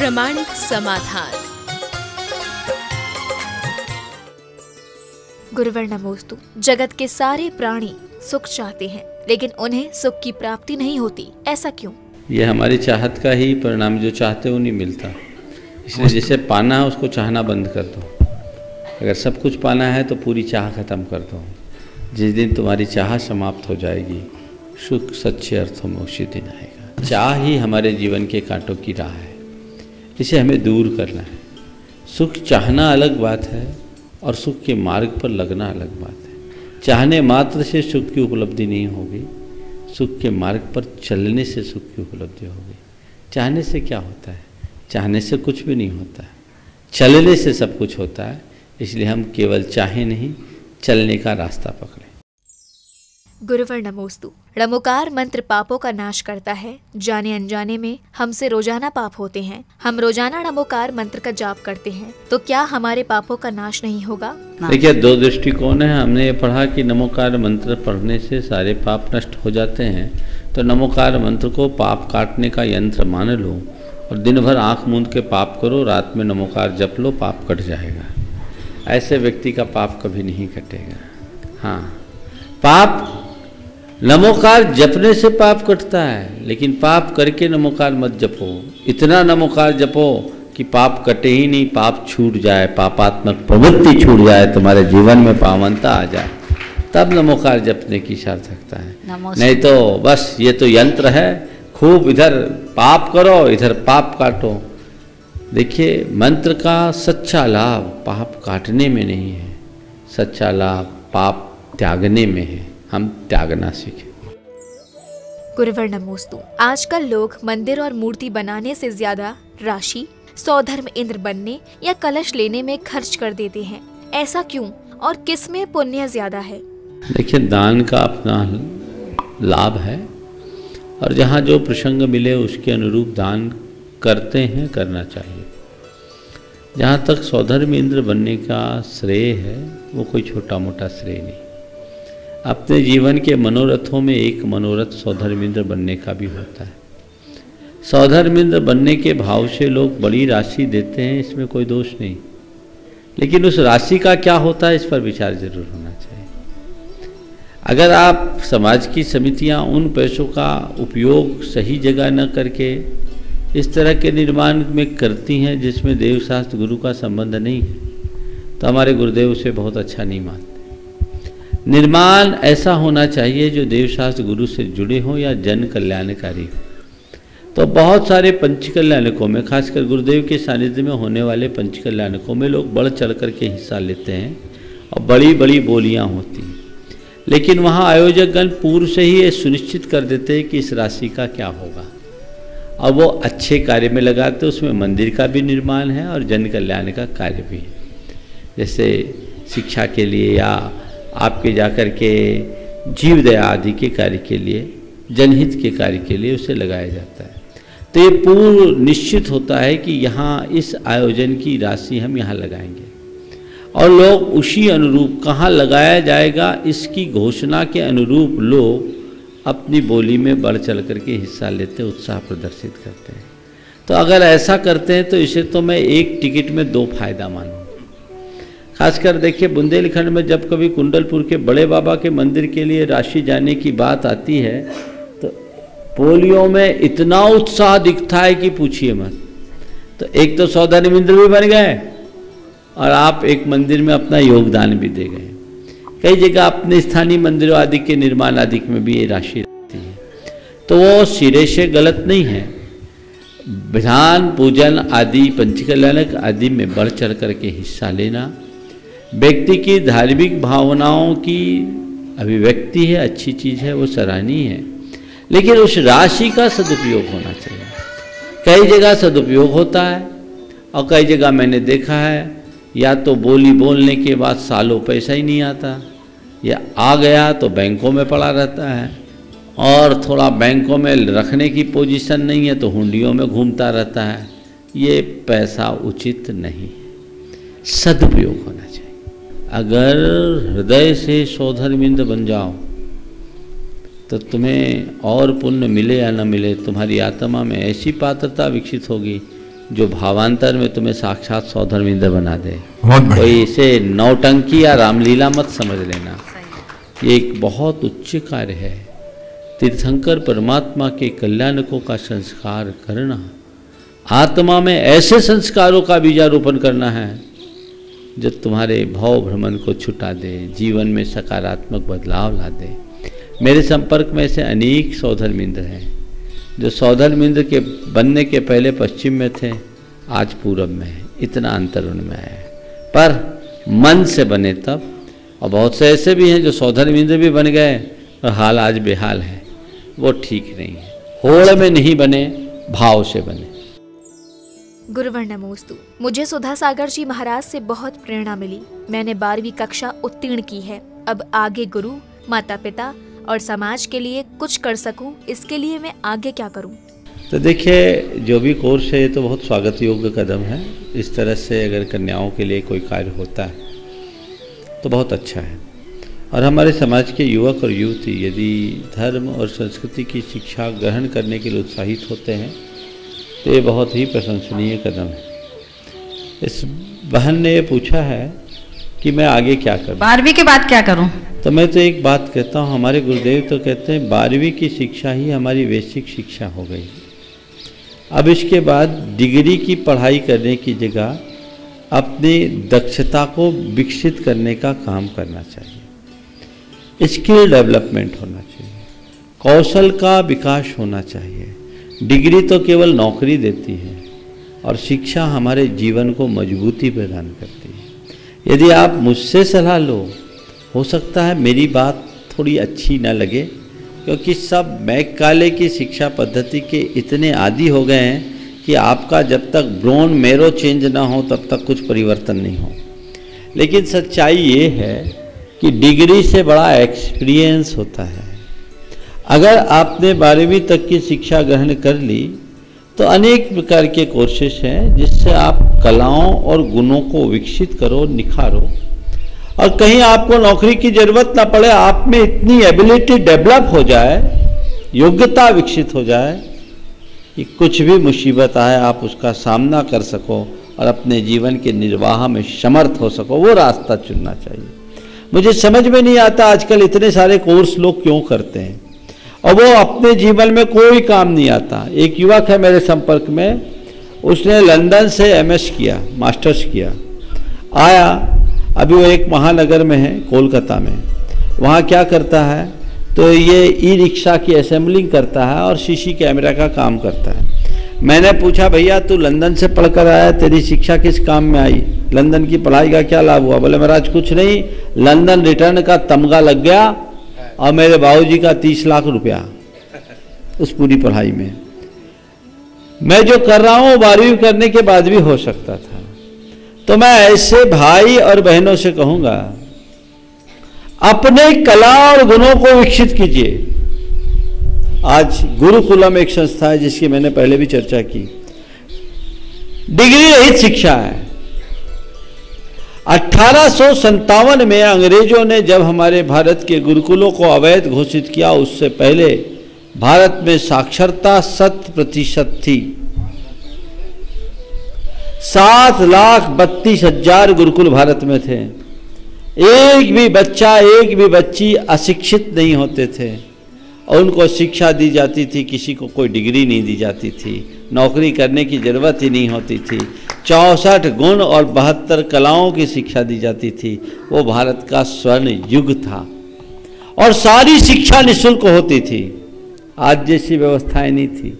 प्रामाणिक समाधान। गुरुवर नमोस्तु। जगत के सारे प्राणी सुख चाहते हैं, लेकिन उन्हें सुख की प्राप्ति नहीं होती, ऐसा क्यों? ये हमारी चाहत का ही परिणाम, जो चाहते हो नहीं मिलता। इसलिए जिसे पाना है उसको चाहना बंद कर दो। अगर सब कुछ पाना है तो पूरी चाह खत्म कर दो। जिस दिन तुम्हारी चाह समाप्त हो जाएगी, सुख सच्चे अर्थों में उसी दिन आएगा। चाह ही हमारे जीवन के कांटों की राह है, इसे हमें दूर करना है। सुख चाहना अलग बात है और सुख के मार्ग पर लगना अलग बात है। चाहने मात्र से सुख की उपलब्धि नहीं होगी, सुख के मार्ग पर चलने से सुख की उपलब्धि होगी। चाहने से क्या होता है? चाहने से कुछ भी नहीं होता है, चलने से सब कुछ होता है। इसलिए हम केवल चाहे नहीं, चलने का रास्ता पकड़ें। गुरुवर नमोस्तु। णमोकार मंत्र पापों का नाश करता है। जाने अनजाने में हमसे रोजाना पाप होते हैं। हम रोजाना णमोकार मंत्र का जाप करते हैं, तो क्या हमारे पापों का नाश नहीं होगा? देखिए, दो दृष्टिकोण है। हमने ये पढ़ा कि नमोकार मंत्र पढ़ने से सारे पाप नष्ट हो जाते हैं, तो नमोकार मंत्र को पाप काटने का यंत्र मान लो और दिन भर आँख मूंद के पाप करो, रात में नमोकार जप लो, पाप कट जाएगा। ऐसे व्यक्ति का पाप कभी नहीं कटेगा। हाँ, पाप नमोकार जपने से पाप कटता है, लेकिन पाप करके नमोकार मत जपो। इतना नमोकार जपो कि पाप कटे ही नहीं, पाप छूट जाए, पापात्मक प्रवृत्ति छूट जाए, तुम्हारे जीवन में पावनता आ जाए, तब नमोकार जपने की सार्थकता है। नहीं तो बस ये तो यंत्र है, खूब इधर पाप करो, इधर पाप काटो। देखिए, मंत्र का सच्चा लाभ पाप काटने में नहीं है, सच्चा लाभ पाप त्यागने में है। हम त्यागना सीखें। गुरुवर नमोस्तु। आजकल लोग मंदिर और मूर्ति बनाने से ज्यादा राशि, सौधर्म इंद्र बनने या कलश लेने में खर्च कर देते हैं। ऐसा क्यों और किस में पुण्य ज्यादा है? देखिए, दान का अपना लाभ है और जहाँ जो प्रसंग मिले उसके अनुरूप दान करते हैं, करना चाहिए। जहाँ तक सौधर्म इंद्र बनने का श्रेय है, वो कोई छोटा मोटा श्रेय नहीं। अपने जीवन के मनोरथों में एक मनोरथ सौधर्मिंद्र बनने का भी होता है। सौधर्मिंद्र बनने के भाव से लोग बड़ी राशि देते हैं, इसमें कोई दोष नहीं, लेकिन उस राशि का क्या होता है इस पर विचार जरूर होना चाहिए। अगर आप समाज की समितियां उन पैसों का उपयोग सही जगह न करके इस तरह के निर्माण में करती हैं जिसमें देवशास्त्र गुरु का संबंध नहीं है, तो हमारे गुरुदेव उसे बहुत अच्छा नहीं मानते। निर्माण ऐसा होना चाहिए जो देवशास्त्र गुरु से जुड़े हों या जन कल्याणकारी हो। तो बहुत सारे पंच कल्याणकों में, खासकर गुरुदेव के सानिध्य में होने वाले पंच कल्याणकों में लोग बढ़ चढ़ करके हिस्सा लेते हैं और बड़ी बड़ी बोलियां होती हैं, लेकिन वहाँ आयोजकगण पूर्व से ही ये सुनिश्चित कर देते हैं कि इस राशि का क्या होगा, और वो अच्छे कार्य में लगाते। उसमें मंदिर का भी निर्माण है और जन कल्याण का कार्य भी है। जैसे शिक्षा के लिए या आपके जाकर के जीव दया आदि के कार्य के लिए, जनहित के कार्य के लिए उसे लगाया जाता है। तो ये पूर्व निश्चित होता है कि यहाँ इस आयोजन की राशि हम यहाँ लगाएंगे, और लोग उसी अनुरूप कहाँ लगाया जाएगा इसकी घोषणा के अनुरूप लोग अपनी बोली में बढ़ चढ़ करके हिस्सा लेते, उत्साह प्रदर्शित करते हैं। तो अगर ऐसा करते हैं तो इसे तो मैं एक टिकट में दो फायदा मानूँ। खासकर देखिए, बुंदेलखंड में जब कभी कुंडलपुर के बड़े बाबा के मंदिर के लिए राशि जाने की बात आती है तो पोलियो में इतना उत्साह दिखता है कि पूछिए मत। तो एक तो सौधर्म इंद्र भी बन गए और आप एक मंदिर में अपना योगदान भी दे गए। कई जगह अपने स्थानीय मंदिरों आदि के निर्माण आदि में भी ये राशि रहती है, तो वो सिरे से गलत नहीं है। विधान पूजन आदि पंचकल्याणक आदि में बढ़ चढ़ करके हिस्सा लेना व्यक्ति की धार्मिक भावनाओं की अभिव्यक्ति है, अच्छी चीज़ है, वो सराहनीय है, लेकिन उस राशि का सदुपयोग होना चाहिए। कई जगह सदुपयोग होता है और कई जगह मैंने देखा है या तो बोली बोलने के बाद सालों पैसा ही नहीं आता, या आ गया तो बैंकों में पड़ा रहता है, और थोड़ा बैंकों में रखने की पोजीशन नहीं है तो हुंडियों में घूमता रहता है। ये पैसा उचित नहीं है, सदुपयोग होना चाहिए। अगर हृदय से सौधर्मिंद्र बन जाओ तो तुम्हें और पुण्य मिले या न मिले, तुम्हारी आत्मा में ऐसी पात्रता विकसित होगी जो भावांतर में तुम्हें साक्षात सौधर्मेंद्र बना दे। बहुत कोई इसे नौटंकी या रामलीला मत समझ लेना, ये एक बहुत उच्च कार्य है। तीर्थंकर परमात्मा के कल्याणकों का संस्कार करना, आत्मा में ऐसे संस्कारों का बीजारोपण करना है जो तुम्हारे भाव भ्रमण को छुटा दे, जीवन में सकारात्मक बदलाव ला दे। मेरे संपर्क में ऐसे अनेक सौधर्मेंद्र हैं जो सौधर्मेंद्र के बनने के पहले पश्चिम में थे, आज पूरब में है। इतना अंतर उनमें है, पर मन से बने तब। और बहुत से ऐसे भी हैं जो सौधर्मेंद्र भी बन गए और हाल आज बेहाल है, वो ठीक नहीं है। होड़ में नहीं बने, भाव से बने। गुरुवर नमोस्तु। मुझे सुधा सागर जी महाराज से बहुत प्रेरणा मिली। मैंने 12वीं कक्षा उत्तीर्ण की है। अब आगे गुरु, माता पिता और समाज के लिए कुछ कर सकूं, इसके लिए मैं आगे क्या करूं? तो देखिए, जो भी कोर्स है ये तो बहुत स्वागत योग्य कदम है। इस तरह से अगर कन्याओं के लिए कोई कार्य होता है तो बहुत अच्छा है। और हमारे समाज के युवक और युवती यदि धर्म और संस्कृति की शिक्षा ग्रहण करने के लिए उत्साहित होते हैं तो ये बहुत ही प्रशंसनीय कदम है। इस बहन ने ये पूछा है कि मैं आगे क्या करूं, 12वीं के बाद क्या करूं? तो मैं तो एक बात कहता हूँ, हमारे गुरुदेव तो कहते हैं 12वीं की शिक्षा ही हमारी बेसिक शिक्षा हो गई। अब इसके बाद डिग्री की पढ़ाई करने की जगह अपनी दक्षता को विकसित करने का काम करना चाहिए। स्किल डेवलपमेंट होना चाहिए, कौशल का विकास होना चाहिए। डिग्री तो केवल नौकरी देती है और शिक्षा हमारे जीवन को मजबूती प्रदान करती है। यदि आप मुझसे सलाह लो, हो सकता है मेरी बात थोड़ी अच्छी न लगे, क्योंकि सब मैकाले की शिक्षा पद्धति के इतने आदी हो गए हैं कि आपका जब तक ब्रोन मेरो चेंज ना हो तब तक कुछ परिवर्तन नहीं हो। लेकिन सच्चाई ये है कि डिग्री से बड़ा एक्सपीरियंस होता है। अगर आपने 12वीं तक की शिक्षा ग्रहण कर ली तो अनेक प्रकार के कोर्सेस हैं जिससे आप कलाओं और गुणों को विकसित करो, निखारो, और कहीं आपको नौकरी की जरूरत ना पड़े। आप में इतनी एबिलिटी डेवलप हो जाए, योग्यता विकसित हो जाए कि कुछ भी मुसीबत आए आप उसका सामना कर सको और अपने जीवन के निर्वाह में समर्थ हो सको। वो रास्ता चुनना चाहिए। मुझे समझ में नहीं आता आजकल इतने सारे कोर्स लोग क्यों करते हैं और वो अपने जीवन में कोई काम नहीं आता। एक युवक है मेरे संपर्क में, उसने लंदन से एमएस किया, मास्टर्स किया, आया, अभी वो एक महानगर में है, कोलकाता में। वहाँ क्या करता है तो ये ई रिक्शा की असेंबलिंग करता है और सीसी कैमरा का काम करता है। मैंने पूछा, भैया तू लंदन से पढ़कर आया, तेरी शिक्षा किस काम में आई? लंदन की पढ़ाई का क्या लाभ हुआ? बोले महाराज कुछ नहीं, लंदन रिटर्न का तमगा लग गया और मेरे बाबूजी का 30 लाख रुपया उस पूरी पढ़ाई में। मैं जो कर रहा हूँ 12वीं करने के बाद भी हो सकता था। तो मैं ऐसे भाई और बहनों से कहूंगा, अपने कला और गुणों को विकसित कीजिए। आज गुरुकुलम एक संस्था है जिसकी मैंने पहले भी चर्चा की। डिग्री रहित शिक्षा है। 1857 में अंग्रेजों ने जब हमारे भारत के गुरुकुलों को अवैध घोषित किया, उससे पहले भारत में साक्षरता 100% थी। 7,32,000 गुरुकुल भारत में थे। एक भी बच्चा, एक भी बच्ची अशिक्षित नहीं होते थे और उनको शिक्षा दी जाती थी। किसी को कोई डिग्री नहीं दी जाती थी, नौकरी करने की जरूरत ही नहीं होती थी। 64 गुण और 72 कलाओं की शिक्षा दी जाती थी। वो भारत का स्वर्ण युग था और सारी शिक्षा निःशुल्क होती थी। आज जैसी व्यवस्थाएं नहीं थी।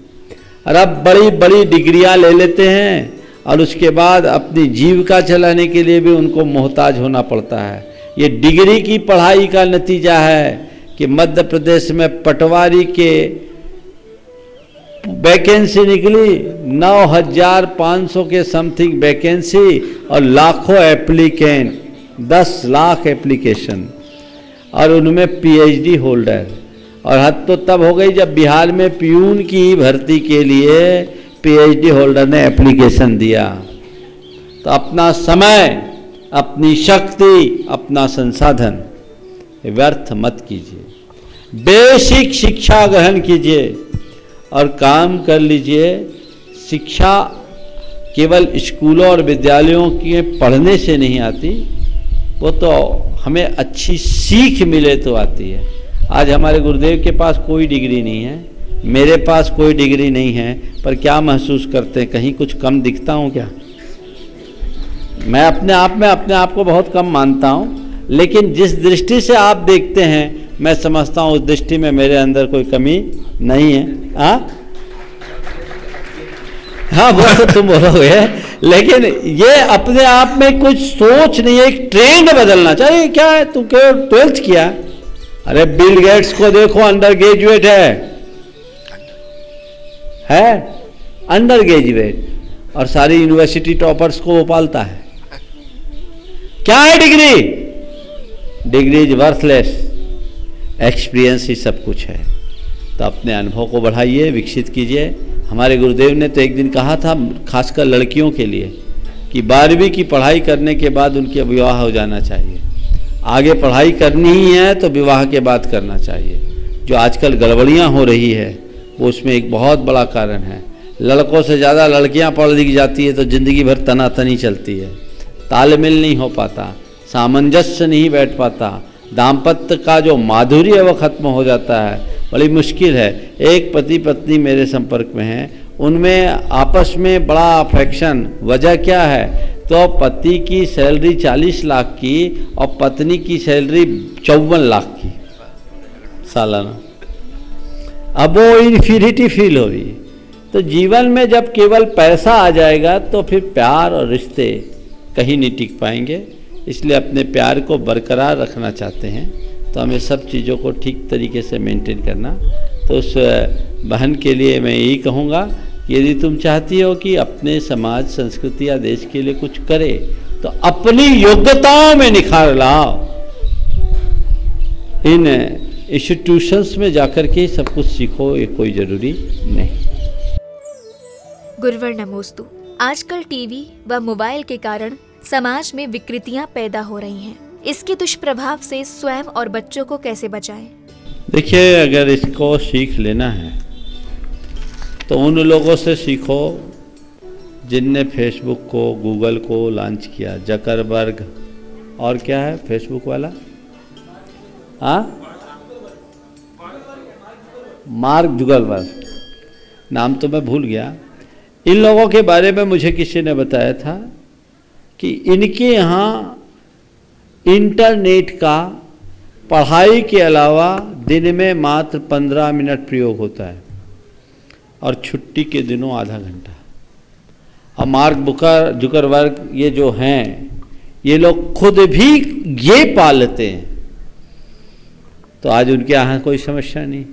और अब बड़ी बड़ी डिग्रियां ले लेते हैं और उसके बाद अपनी जीविका चलाने के लिए भी उनको मोहताज होना पड़ता है। ये डिग्री की पढ़ाई का नतीजा है कि मध्य प्रदेश में पटवारी के वैकेंसी निकली 9,500 के समथिंग वैकेंसी और लाखों एप्लीकेंट, 10 लाख एप्लीकेशन और उनमें पीएचडी होल्डर। और हद तो तब हो गई जब बिहार में प्यून की भर्ती के लिए पीएचडी होल्डर ने एप्लीकेशन दिया। तो अपना समय, अपनी शक्ति, अपना संसाधन व्यर्थ मत कीजिए। बेसिक शिक्षा ग्रहण कीजिए और काम कर लीजिए। शिक्षा केवल स्कूलों और विद्यालयों के पढ़ने से नहीं आती, वो तो हमें अच्छी सीख मिले तो आती है। आज हमारे गुरुदेव के पास कोई डिग्री नहीं है, मेरे पास कोई डिग्री नहीं है, पर क्या महसूस करते हैं, कहीं कुछ कम दिखता हूँ क्या? मैं अपने आप को बहुत कम मानता हूँ, लेकिन जिस दृष्टि से आप देखते हैं मैं समझता हूँ उस दृष्टि में मेरे अंदर कोई कमी नहीं है। हाँ वो तो तुम बोलोगे, लेकिन ये अपने आप में कुछ सोच नहीं है, एक ट्रेंड बदलना चाहिए। क्या है, तू केवल 12th किया? अरे बिल गेट्स को देखो, अंडर ग्रेजुएट है अंडर ग्रेजुएट, और सारी यूनिवर्सिटी टॉपर्स को वो पालता है। क्या है degree? Degree is worthless, experience ही सब कुछ है। तो अपने अनुभव को बढ़ाइए, विकसित कीजिए। हमारे गुरुदेव ने तो एक दिन कहा था, खासकर लड़कियों के लिए, कि 12वीं की पढ़ाई करने के बाद उनके विवाह हो जाना चाहिए। आगे पढ़ाई करनी ही है तो विवाह के बाद करना चाहिए। जो आजकल गड़बड़ियाँ हो रही है वो उसमें एक बहुत बड़ा कारण है। लड़कों से ज़्यादा लड़कियाँ पढ़ लिख जाती है तो ज़िंदगी भर तनातनी चलती है, तालमेल नहीं हो पाता, सामंजस्य नहीं बैठ पाता, दाम्पत्य का जो माधुर्य है वो खत्म हो जाता है, बड़ी मुश्किल है। एक पति पत्नी मेरे संपर्क में हैं, उनमें आपस में बड़ा अफेक्शन, वजह क्या है? तो पति की सैलरी 40 लाख की और पत्नी की सैलरी 54 लाख की सालाना। अब वो इन्फीरिटी फील हो रही है। तो जीवन में जब केवल पैसा आ जाएगा तो फिर प्यार और रिश्ते कहीं नहीं टिक पाएंगे। इसलिए अपने प्यार को बरकरार रखना चाहते हैं तो हमें सब चीज़ों को ठीक तरीके से मेंटेन करना। तो उस बहन के लिए मैं यही कहूँगा कि यदि तुम चाहती हो कि अपने समाज, संस्कृति या देश के लिए कुछ करे तो अपनी योग्यताओं में निखार लाओ। इन इंस्टीट्यूशंस में जाकर के सब कुछ सीखो, ये कोई ज़रूरी नहीं। गुरुवर नमोस्तु। आजकल टीवी व मोबाइल के कारण समाज में विकृतियां पैदा हो रही हैं। इसके दुष्प्रभाव से स्वयं और बच्चों को कैसे बचाएं? देखिए, अगर इसको सीख लेना है तो उन लोगों से सीखो जिनने फेसबुक को, गूगल को लॉन्च किया। जकरबर्ग और क्या है फेसबुक वाला, मार्क जुगलबर्ग, नाम तो मैं भूल गया। इन लोगों के बारे में मुझे किसी ने बताया था कि इनके यहाँ इंटरनेट का पढ़ाई के अलावा दिन में मात्र 15 मिनट प्रयोग होता है और छुट्टी के दिनों आधा घंटा। और मार्क जुकरबर्ग ये जो हैं, ये लोग खुद भी ये पालते हैं, तो आज उनके यहाँ कोई समस्या नहीं।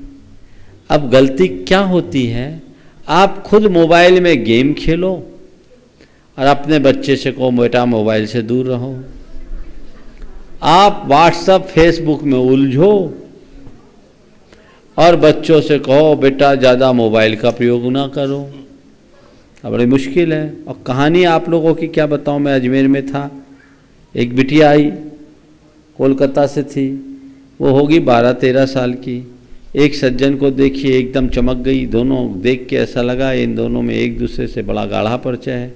अब गलती क्या होती है, आप खुद मोबाइल में गेम खेलो और अपने बच्चे से कहो बेटा मोबाइल से दूर रहो। आप व्हाट्सएप, फेसबुक में उलझो और बच्चों से कहो बेटा ज़्यादा मोबाइल का प्रयोग ना करो। अब बड़ी मुश्किल है। और कहानी आप लोगों की क्या बताऊं, मैं अजमेर में था, एक बिटिया आई, कोलकाता से थी, वो होगी 12-13 साल की। एक सज्जन को देखिए एकदम चमक गई, दोनों देख के ऐसा लगा इन दोनों में एक दूसरे से बड़ा गाढ़ा परिचय है।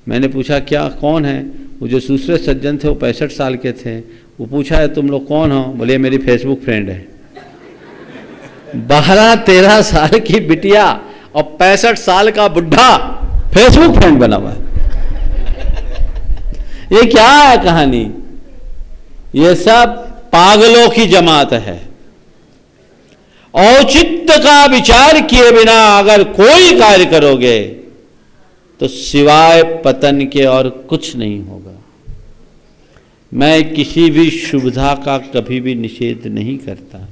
मैंने पूछा क्या, कौन है? वो जो दूसरे सज्जन थे वो 65 साल के थे। वो पूछा है तुम लोग कौन हो? बोले मेरी फेसबुक फ्रेंड है। 12-13 साल की बिटिया और 65 साल का बुढ़ा फेसबुक फ्रेंड बना हुआ है। ये क्या है कहानी? ये सब पागलों की जमात है। औचित्य का विचार किए बिना अगर कोई कार्य करोगे तो सिवाय पतन के और कुछ नहीं होगा। मैं किसी भी सुविधा का कभी भी निषेध नहीं करता,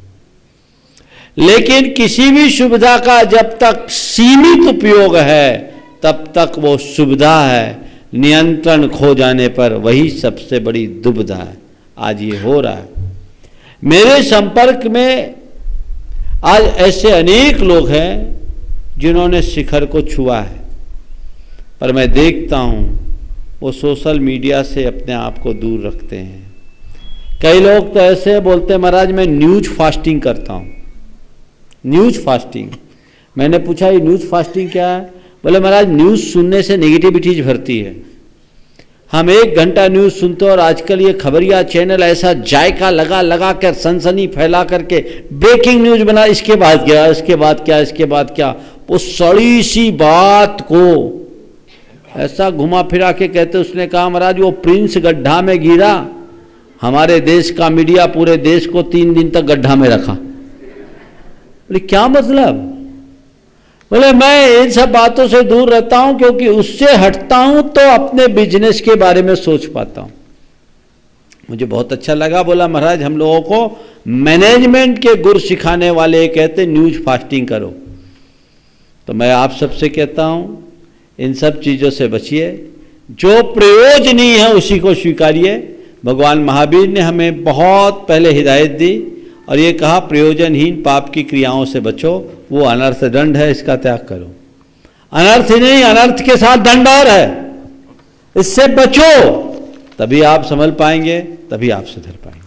लेकिन किसी भी सुविधा का जब तक सीमित उपयोग है तब तक वो सुविधा है। नियंत्रण खो जाने पर वही सबसे बड़ी दुविधा है। आज ये हो रहा है। मेरे संपर्क में आज ऐसे अनेक लोग हैं जिन्होंने शिखर को छुआ है, पर मैं देखता हूँ वो सोशल मीडिया से अपने आप को दूर रखते हैं। कई लोग तो ऐसे बोलते हैं महाराज मैं न्यूज फास्टिंग करता हूँ। न्यूज फास्टिंग, मैंने पूछा ये न्यूज फास्टिंग क्या है? बोले महाराज न्यूज़ सुनने से नेगेटिविटीज भरती है। हम 1 घंटा न्यूज़ सुनते हैं और आजकल ये खबरिया चैनल ऐसा जायका लगा लगा कर सनसनी फैला करके ब्रेकिंग न्यूज़ बना, इसके बाद क्या, इसके बाद क्या, इसके बाद क्या, वो सड़ी सी बात को ऐसा घुमा फिरा के कहते। उसने कहा महाराज वो प्रिंस गड्ढा में गिरा, हमारे देश का मीडिया पूरे देश को 3 दिन तक गड्ढा में रखा। बोले क्या मतलब? बोले मैं इन सब बातों से दूर रहता हूं क्योंकि उससे हटता हूं तो अपने बिजनेस के बारे में सोच पाता हूं। मुझे बहुत अच्छा लगा। बोला महाराज हम लोगों को मैनेजमेंट के गुर सिखाने वाले कहते न्यूज़ फास्टिंग करो। तो मैं आप सबसे कहता हूं इन सब चीज़ों से बचिए, जो प्रयोजनीय है उसी को स्वीकारिए। भगवान महावीर ने हमें बहुत पहले हिदायत दी और ये कहा प्रयोजनहीन पाप की क्रियाओं से बचो, वो अनर्थ दंड है, इसका त्याग करो। अनर्थ ही नहीं, अनर्थ के साथ दंड और है, इससे बचो, तभी आप संभल पाएंगे, तभी आप सुधर पाएंगे।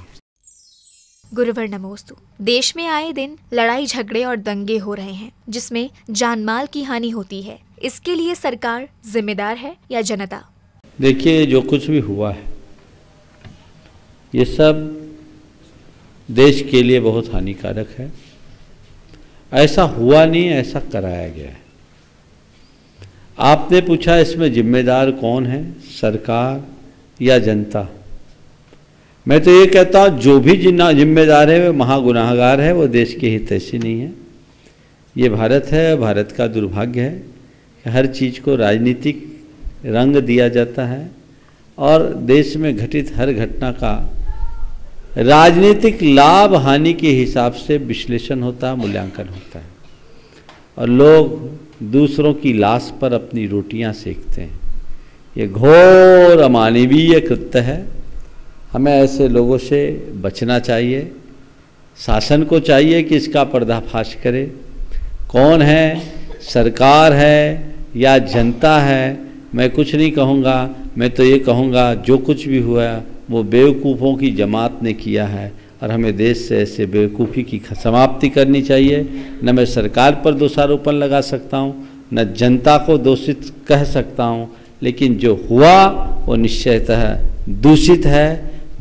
गुरुवर नमोस्तु। देश में आए दिन लड़ाई झगड़े और दंगे हो रहे हैं जिसमें जानमाल की हानि होती है। इसके लिए सरकार जिम्मेदार है या जनता? देखिए जो कुछ भी हुआ है ये सब देश के लिए बहुत हानिकारक है। ऐसा हुआ नहीं, ऐसा कराया गया है। आपने पूछा इसमें जिम्मेदार कौन है, सरकार या जनता? मैं तो ये कहता हूँ जो भी जिम्मेदार है वो महागुनाहगार है, वो देश के हितैषी नहीं है। ये भारत है, भारत का दुर्भाग्य है कि हर चीज़ को राजनीतिक रंग दिया जाता है और देश में घटित हर घटना का राजनीतिक लाभ हानि के हिसाब से विश्लेषण होता है, मूल्यांकन होता है और लोग दूसरों की लाश पर अपनी रोटियां सेकते हैं। ये घोर अमानवीय कृत्य है। हमें ऐसे लोगों से बचना चाहिए। शासन को चाहिए कि इसका पर्दाफाश करे। कौन है, सरकार है या जनता है, मैं कुछ नहीं कहूँगा। मैं तो ये कहूँगा जो कुछ भी हुआ वो बेवकूफ़ों की जमात ने किया है और हमें देश से ऐसे बेवकूफ़ी की समाप्ति करनी चाहिए। न मैं सरकार पर दोषारोपण लगा सकता हूँ, न जनता को दोषित कह सकता हूँ, लेकिन जो हुआ वो निश्चयतः दूषित है,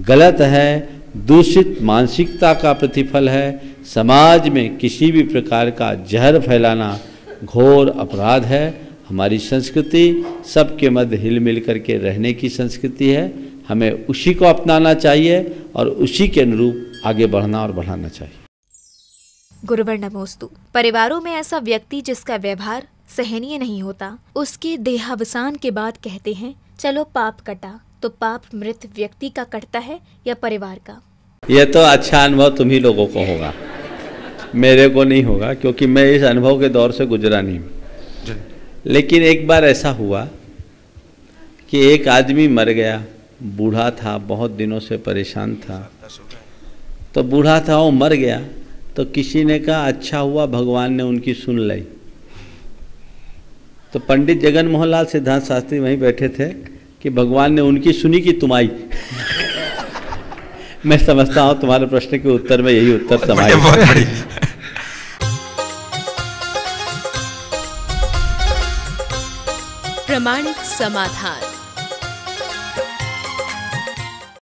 गलत है, दूषित मानसिकता का प्रतिफल है। समाज में किसी भी प्रकार का जहर फैलाना घोर अपराध है। हमारी संस्कृति सबके मध्य हिल मिल करके रहने की संस्कृति है। हमें उसी को अपनाना चाहिए और उसी के अनुरूप आगे बढ़ना और बढ़ाना चाहिए। गुरुवर नमोस्तु। परिवारों में ऐसा व्यक्ति जिसका व्यवहार सहनीय नहीं होता, उसके देहावसान के बाद कहते हैं चलो पाप कटा, तो पाप मृत व्यक्ति का कटता है या परिवार का? यह तो अच्छा अनुभव तुम्ही लोगों को होगा, मेरे को नहीं होगा क्योंकि मैं इस अनुभव के दौर से गुजरा नहीं। लेकिन एक बार ऐसा हुआ कि एक आदमी मर गया, बूढ़ा था, बहुत दिनों से परेशान था। तो बूढ़ा था, वो मर गया, तो किसी ने कहा अच्छा हुआ भगवान ने उनकी सुन ली। तो पंडित जगन मोहन लाल सिद्धांत शास्त्री वहीं बैठे थे कि भगवान ने उनकी सुनी कि तुम आई। मैं समझता हूँ तुम्हारे प्रश्न के उत्तर में यही उत्तर समाये। प्रामाणिक समाधान।